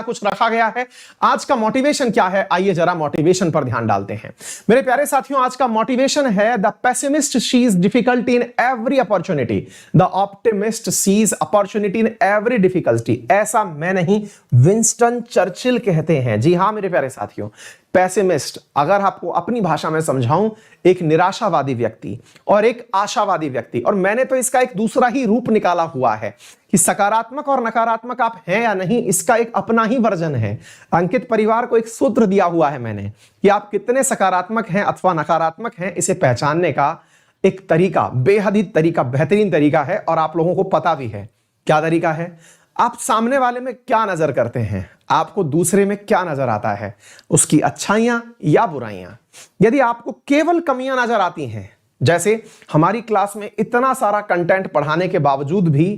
कुछ रखा गया है। आज का मोटिवेशन क्या है, आइए जरा मोटिवेशन पर ध्यान डालते हैं। मेरे प्यारे साथियों, आज का मोटिवेशन है the pessimist sees difficulty in every opportunity, the optimist sees opportunity in every difficulty. ऐसा मैं नहीं, विंस्टन चर्चिल कहते हैं। जी हां मेरे प्यारे साथियों, पेसिमिस्ट, अगर आपको अपनी भाषा में समझाऊं, एक निराशावादी व्यक्ति और एक आशावादी व्यक्ति। और मैंने तो इसका एक दूसरा ही रूप निकाला हुआ है कि सकारात्मक और नकारात्मक आप हैं या नहीं, इसका एक अपना ही वर्जन है। अंकित परिवार को एक सूत्र दिया हुआ है मैंने कि आप कितने सकारात्मक हैं अथवा नकारात्मक हैं, इसे पहचानने का एक तरीका, बेहद ही तरीका, बेहतरीन तरीका है और आप लोगों को पता भी है। क्या तरीका है? आप सामने वाले में क्या नजर करते हैं, आपको दूसरे में क्या नजर आता है, उसकी अच्छाइयां या बुराइयां। यदि आपको केवल कमियां नजर आती हैं, जैसे हमारी क्लास में इतना सारा कंटेंट पढ़ाने के बावजूद भी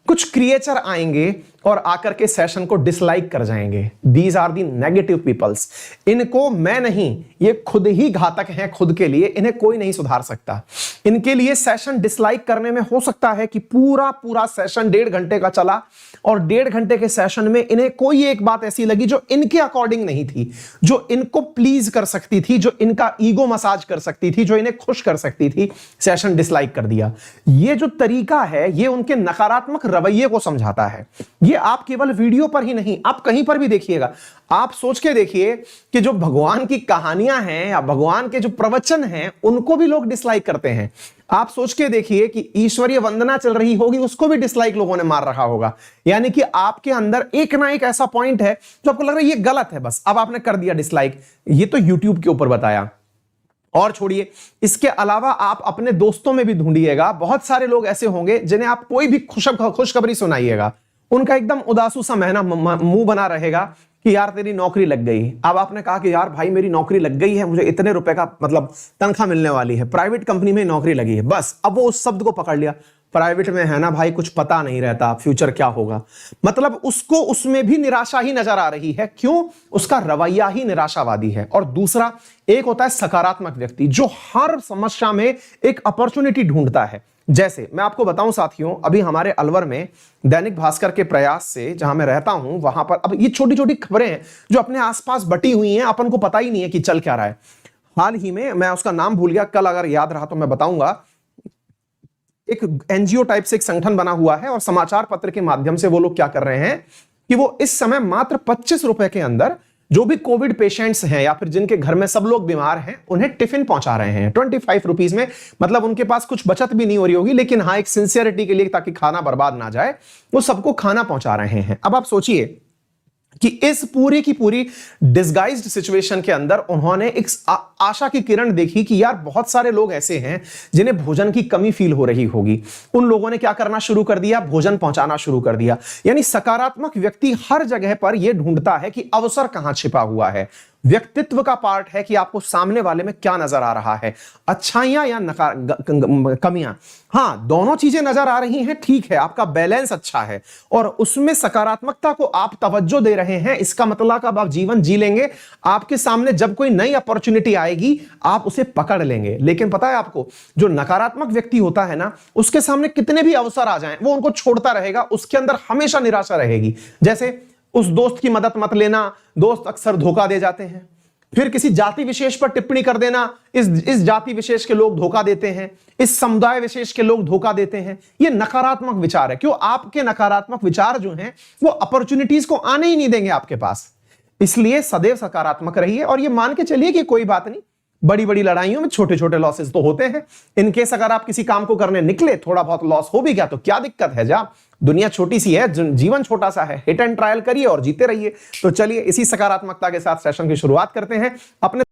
कुछ क्रिएचर आएंगे और आकर के सेशन को डिसलाइक कर जाएंगे। These are the negative peoples. इनको मैं नहीं, ये खुद ही घातक हैं खुद के लिए, इन्हें कोई नहीं सुधार सकता। इनके लिए सेशन डिसलाइक करने में हो सकता है कि पूरा पूरा सेशन 1.5 घंटे का चला और 1.5 घंटे के सेशन में इन्हें कोई एक बात ऐसी लगी जो इनके अकॉर्डिंग नहीं थी, जो इनको प्लीज कर सकती थी, जो इनका ईगो मसाज कर सकती थी, जो इन्हें खुश कर सकती थी, सेशन डिसलाइक कर दिया। ये जो तरीका है, ये उनके नकारात्मक रवैये को समझाता है। ये आप केवल वीडियो पर ही नहीं, आप कहीं पर भी देखिएगा। आप सोच के देखिए कि जो भगवान की कहानियां हैं या भगवान के जो प्रवचन हैं, उनको भी लोग डिसलाइक करते हैं। आप सोच के देखिए कि ईश्वरीय वंदना चल रही होगी, उसको भी डिसलाइक लोगों ने मार रखा होगा। यानी कि आपके अंदर एक ना एक ऐसा पॉइंट है जो आपको लग रहा है ये गलत है, बस अब आपने कर दिया डिसलाइक। ये तो यूट्यूब के ऊपर बताया। और छोड़िए, इसके अलावा आप अपने दोस्तों में भी ढूंढिएगा, बहुत सारे लोग ऐसे होंगे जिन्हें आप कोई भी खुशखबरी सुनाइएगा, उनका एकदम उदासू सा मुंह बना रहेगा कि यार तेरी नौकरी लग गई। अब आपने कहा कि यार भाई मेरी नौकरी लग गई है, मुझे इतने रुपए का मतलब तनख्वाह मिलने वाली है, प्राइवेट कंपनी में नौकरी लगी है। बस अब वो उस शब्द को पकड़ लिया, प्राइवेट में है ना भाई, कुछ पता नहीं रहता फ्यूचर क्या होगा। मतलब उसको उसमें भी निराशा ही नजर आ रही है। क्यों? उसका रवैया ही निराशावादी है। और दूसरा एक होता है सकारात्मक व्यक्ति, जो हर समस्या में एक अपॉर्चुनिटी ढूंढता है। जैसे मैं आपको बताऊं साथियों, अभी हमारे अलवर में दैनिक भास्कर के प्रयास से, जहां मैं रहता हूं, वहां पर अब ये छोटी छोटी खबरें हैं जो अपने आसपास बटी हुई हैं, अपन को पता ही नहीं है कि चल क्या रहा है। हाल ही में, मैं उसका नाम भूल गया, कल अगर याद रहा तो मैं बताऊंगा, एक एनजीओ टाइप से एक संगठन बना हुआ है और समाचार पत्र के माध्यम से वो लोग क्या कर रहे हैं कि वो इस समय मात्र 25 रुपए के अंदर जो भी कोविड पेशेंट्स हैं या फिर जिनके घर में सब लोग बीमार हैं, उन्हें टिफिन पहुंचा रहे हैं 25 रुपीज में। मतलब उनके पास कुछ बचत भी नहीं हो रही होगी, लेकिन हाँ एक सिंसियरिटी के लिए, ताकि खाना बर्बाद ना जाए, वो सबको खाना पहुंचा रहे हैं। अब आप सोचिए कि इस पूरी की पूरी डिसगाइज्ड सिचुएशन के अंदर उन्होंने एक आशा की किरण देखी कि यार बहुत सारे लोग ऐसे हैं जिन्हें भोजन की कमी फील हो रही होगी। उन लोगों ने क्या करना शुरू कर दिया? भोजन पहुंचाना शुरू कर दिया। यानी सकारात्मक व्यक्ति हर जगह पर यह ढूंढता है कि अवसर कहां छिपा हुआ है। व्यक्तित्व का पार्ट है कि आपको सामने वाले में क्या नजर आ रहा है, अच्छाइयां या कमियां। हां, दोनों चीजें नजर आ रही हैं, ठीक है, आपका बैलेंस अच्छा है और उसमें सकारात्मकता को आप तवज्जो दे रहे हैं। इसका मतलब अब आप जीवन जी लेंगे। आपके सामने जब कोई नई अपॉर्चुनिटी आएगी, आप उसे पकड़ लेंगे। लेकिन पता है आपको, जो नकारात्मक व्यक्ति होता है ना, उसके सामने कितने भी अवसर आ जाएं, वो उनको छोड़ता रहेगा, उसके अंदर हमेशा निराशा रहेगी। जैसे उस दोस्त की मदद मत लेना, दोस्त अक्सर धोखा दे जाते हैं। फिर किसी जाति विशेष पर टिप्पणी कर देना, इस जाति विशेष के लोग धोखा देते हैं, इस समुदाय विशेष के लोग धोखा देते हैं। ये नकारात्मक विचार है। क्यों? आपके नकारात्मक विचार जो हैं वो अपॉर्चुनिटीज को आने ही नहीं देंगे आपके पास। इसलिए सदैव सकारात्मक रहिए और ये मान के चलिए कि कोई बात नहीं, बड़ी बड़ी लड़ाइयों में छोटे छोटे लॉसेस तो होते हैं। इनकेस अगर आप किसी काम को करने निकले, थोड़ा बहुत लॉस हो भी गया तो क्या दिक्कत है? जा, दुनिया छोटी सी है, जीवन छोटा सा है, हिट एंड ट्रायल करिए और जीते रहिए। तो चलिए इसी सकारात्मकता के साथ सेशन की शुरुआत करते हैं। अपने